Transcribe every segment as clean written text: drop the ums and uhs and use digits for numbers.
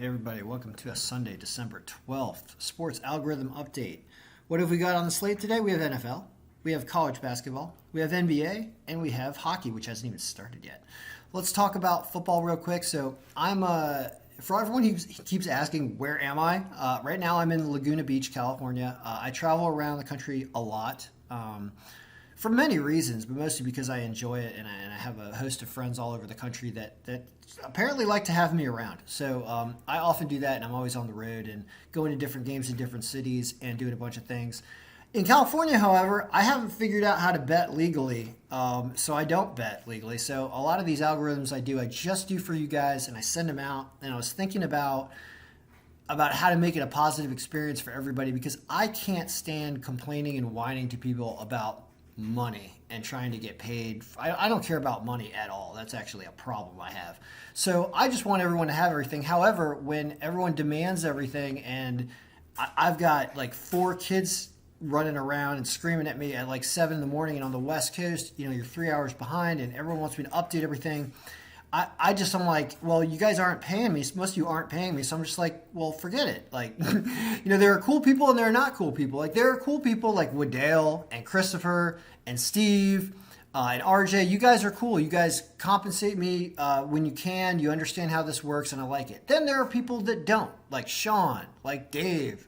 Hey everybody, welcome to a Sunday, December 12th sports algorithm update. What have we got on the slate today? We have NFL, we have college basketball, we have NBA, and we have hockey, which hasn't even started yet. Let's talk about football real quick. So for everyone who keeps asking, where am I? Right now I'm in Laguna Beach, California. I travel around the country a lot. For many reasons, but mostly because I enjoy it, and I have a host of friends all over the country that apparently like to have me around. So I often do that, and I'm always on the road and going to different games in different cities and doing a bunch of things. In California, however, I haven't figured out how to bet legally, so I don't bet legally. So a lot of these algorithms I just do for you guys, and I send them out. And I was thinking about how to make it a positive experience for everybody, because I can't stand complaining and whining to people about money and trying to get paid. I don't care about money at all. That's actually a problem I have. So I just want everyone to have everything. However, when everyone demands everything, and I've got like 4 kids running around and screaming at me at like 7 in the morning, and on the West Coast, you're 3 hours behind, and everyone wants me to update everything. I'm like, well, you guys aren't paying me. Most of you aren't paying me. So I'm just like, well, forget it. Like, there are cool people and there are not cool people. Like, there are cool people like Woodale and Christopher and Steve and RJ. You guys are cool. You guys compensate me when you can. You understand how this works, and I like it. Then there are people that don't, like Sean, like David.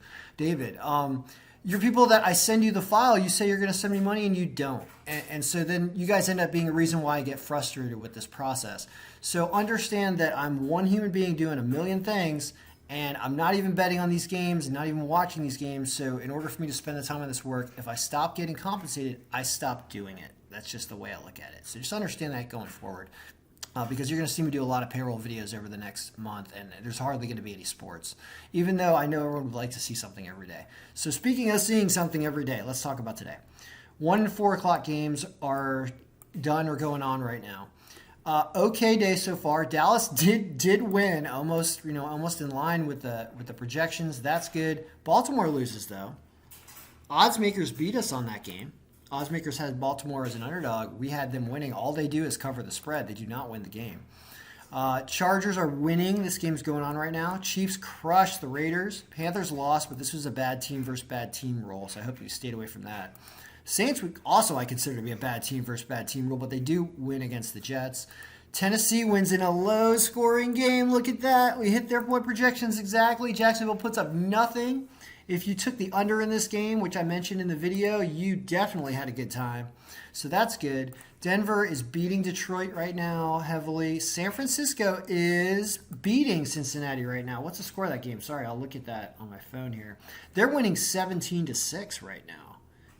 You're people that I send you the file, you say you're going to send me money, and you don't. And so then you guys end up being a reason why I get frustrated with this process. So understand that I'm one human being doing a million things, and I'm not even betting on these games and not even watching these games. So in order for me to spend the time on this work, if I stop getting compensated, I stop doing it. That's just the way I look at it. So just understand that going forward. Because you're going to see me do a lot of payroll videos over the next month, and there's hardly going to be any sports, even though I know everyone would like to see something every day. So speaking of seeing something every day, let's talk about today. 1 and 4 o'clock games are done or going on right now. Okay day so far. Dallas did win, almost in line with the projections. That's good. Baltimore loses though. Odds makers beat us on that game. Oddsmakers had Baltimore as an underdog. We had them winning. All they do is cover the spread. They do not win the game. Chargers are winning. This game's going on right now. Chiefs crushed the Raiders. Panthers lost, but this was a bad team versus bad team role, so I hope you stayed away from that. Saints also I consider to be a bad team versus bad team rule, but they do win against the Jets. Tennessee wins in a low-scoring game. Look at that. We hit their point projections exactly. Jacksonville puts up nothing. If you took the under in this game, which I mentioned in the video, you definitely had a good time. So that's good. Denver is beating Detroit right now heavily. San Francisco is beating Cincinnati right now. What's the score of that game? Sorry, I'll look at that on my phone here. They're winning 17-6 right now,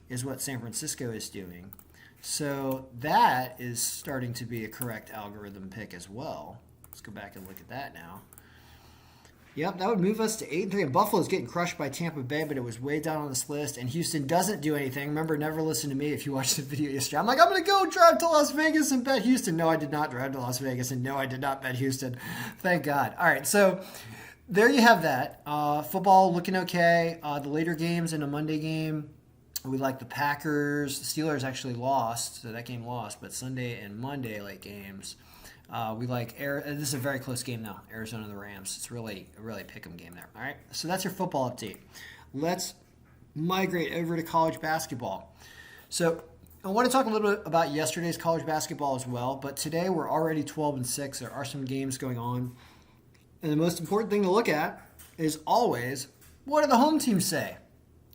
is what San Francisco is doing. So that is starting to be a correct algorithm pick as well. Let's go back and look at that now. Yep, that would move us to 8-3. And Buffalo's getting crushed by Tampa Bay, but it was way down on this list. And Houston doesn't do anything. Remember, never listen to me if you watched the video yesterday. I'm like, I'm going to go drive to Las Vegas and bet Houston. No, I did not drive to Las Vegas. And no, I did not bet Houston. Thank God. All right, so there you have that. Football looking okay. The later games in a Monday game, we like the Packers. The Steelers actually lost, so that game lost. But Sunday and Monday late games. We like this is a very close game though. Arizona and the Rams. It's really a pick 'em game there. All right. So that's your football update. Let's migrate over to college basketball. So I want to talk a little bit about yesterday's college basketball as well. But today we're already 12-6. There are some games going on, and the most important thing to look at is always, what do the home teams say?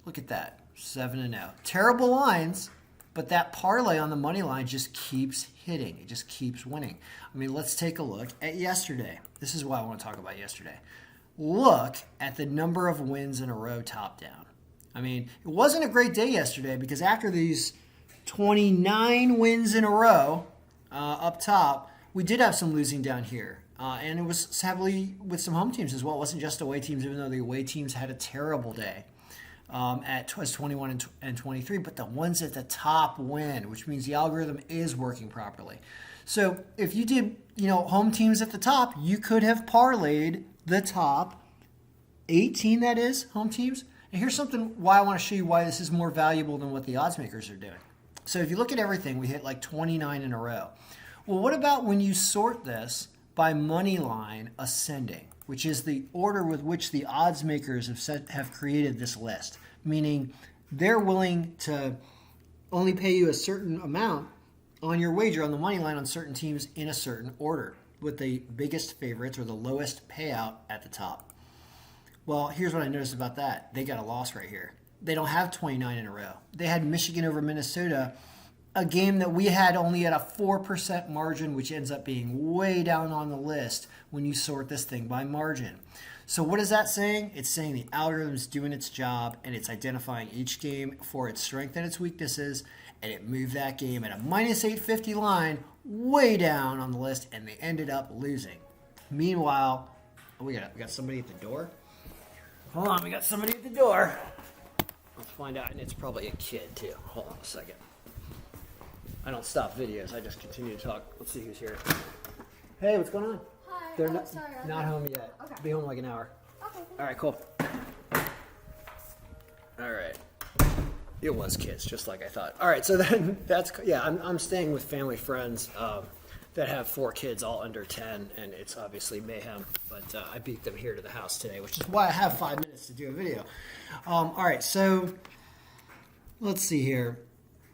Look at that, 7-0. Terrible lines. But that parlay on the money line just keeps hitting. It just keeps winning. I mean, let's take a look at yesterday. This is why I want to talk about yesterday. Look at the number of wins in a row top down. I mean, it wasn't a great day yesterday because after these 29 wins in a row up top, we did have some losing down here. And it was heavily with some home teams as well. It wasn't just away teams, even though the away teams had a terrible day. At 21 and 23, but the ones at the top win, which means the algorithm is working properly. So if you did, home teams at the top, you could have parlayed the top 18, that is, home teams. And here's something why I want to show you why this is more valuable than what the odds makers are doing. So if you look at everything, we hit like 29 in a row. Well, what about when you sort this by money line ascending? which is the order with which the odds makers have created this list, meaning they're willing to only pay you a certain amount on your wager on the money line on certain teams in a certain order, with the biggest favorites or the lowest payout at the top. Well, here's what I noticed about that. They got a loss right here. They don't have 29 in a row. They had Michigan over Minnesota, a game that we had only at a 4% margin, which ends up being way down on the list when you sort this thing by margin. So what is that saying? It's saying the algorithm is doing its job, and it's identifying each game for its strength and its weaknesses, and it moved that game at a minus 850 line way down on the list, and they ended up losing. Meanwhile, we got somebody at the door. Hold on, we got somebody at the door. Let's find out, and it's probably a kid too. Hold on a second. I don't stop videos, I just continue to talk. Let's see who's here. Hey, what's going on? Hi. They're Sorry, not home yet. Okay. Be home like an hour. Okay. All right, cool. All right. It was kids, just like I thought. All right, so then I'm staying with family friends that have 4 kids, all under 10, and it's obviously mayhem. But I beat them here to the house today, which is why I have 5 minutes to do a video. All right, so let's see here.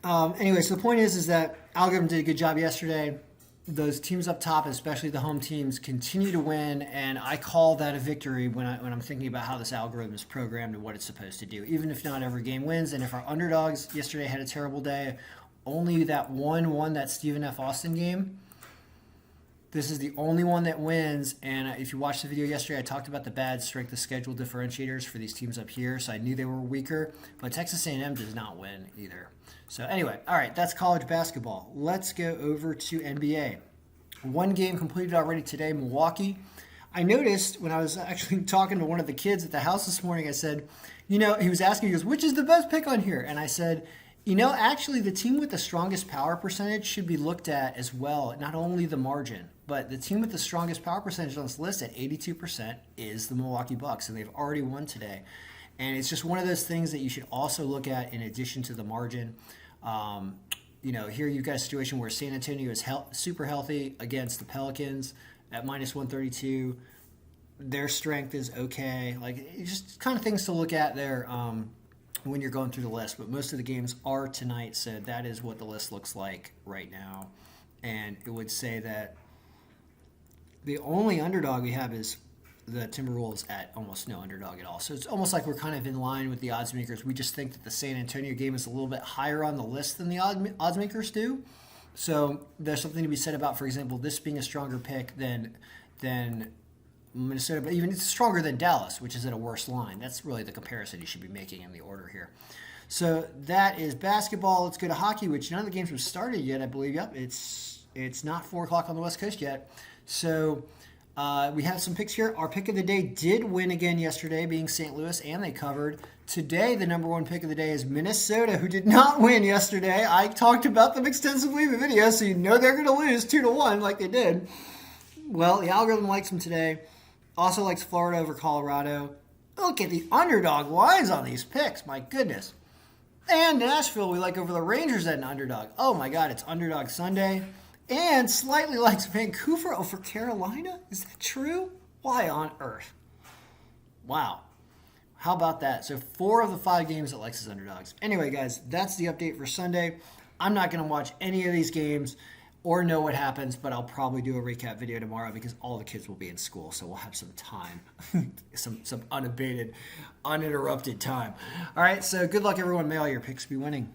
Anyway, so the point is that algorithm did a good job yesterday. Those teams up top, especially the home teams, continue to win, and I call that a victory when I'm thinking about how this algorithm is programmed and what it's supposed to do. Even if not every game wins, and if our underdogs yesterday had a terrible day, only that one won that Stephen F. Austin game. This is the only one that wins, and if you watched the video yesterday, I talked about the bad strength of schedule differentiators for these teams up here, so I knew they were weaker, but Texas A&M does not win either. So anyway, all right, that's college basketball. Let's go over to NBA. One game completed already today, Milwaukee. I noticed when I was actually talking to one of the kids at the house this morning, I said, he was asking, he goes, which is the best pick on here? And I said, actually the team with the strongest power percentage should be looked at as well, not only the margin, but the team with the strongest power percentage on this list at 82% is the Milwaukee Bucks, and they've already won today. And it's just one of those things that you should also look at in addition to the margin. Here you've got a situation where San Antonio is super healthy against the Pelicans at minus 132. Their strength is okay. It's just kind of things to look at there when you're going through the list. But most of the games are tonight, so that is what the list looks like right now. And it would say that the only underdog we have is the Timberwolves at almost no underdog at all. So it's almost like we're kind of in line with the odds makers. We just think that the San Antonio game is a little bit higher on the list than the odds makers do. So there's something to be said about, for example, this being a stronger pick than Minnesota, but even it's stronger than Dallas, which is at a worse line. That's really the comparison you should be making in the order here. So that is basketball. Let's go to hockey, which none of the games have started yet, I believe. Yep, it's not 4 o'clock on the West Coast yet. So we have some picks here. Our pick of the day did win again yesterday, being St. Louis, and they covered. Today, the number 1 pick of the day is Minnesota, who did not win yesterday. I talked about them extensively in the video, so you know they're going to lose 2-1 like they did. Well, the algorithm likes them today. Also likes Florida over Colorado. Look at the underdog lines on these picks. My goodness. And Nashville, we like over the Rangers at an underdog. Oh, my God, it's underdog Sunday. And slightly likes Vancouver over Carolina? Is that true? Why on earth? Wow. How about that? So 4 of the 5 games it likes as underdogs. Anyway, guys, that's the update for Sunday. I'm not going to watch any of these games or know what happens, but I'll probably do a recap video tomorrow because all the kids will be in school, so we'll have some time, some unabated, uninterrupted time. All right, so good luck, everyone. May all your picks be winning.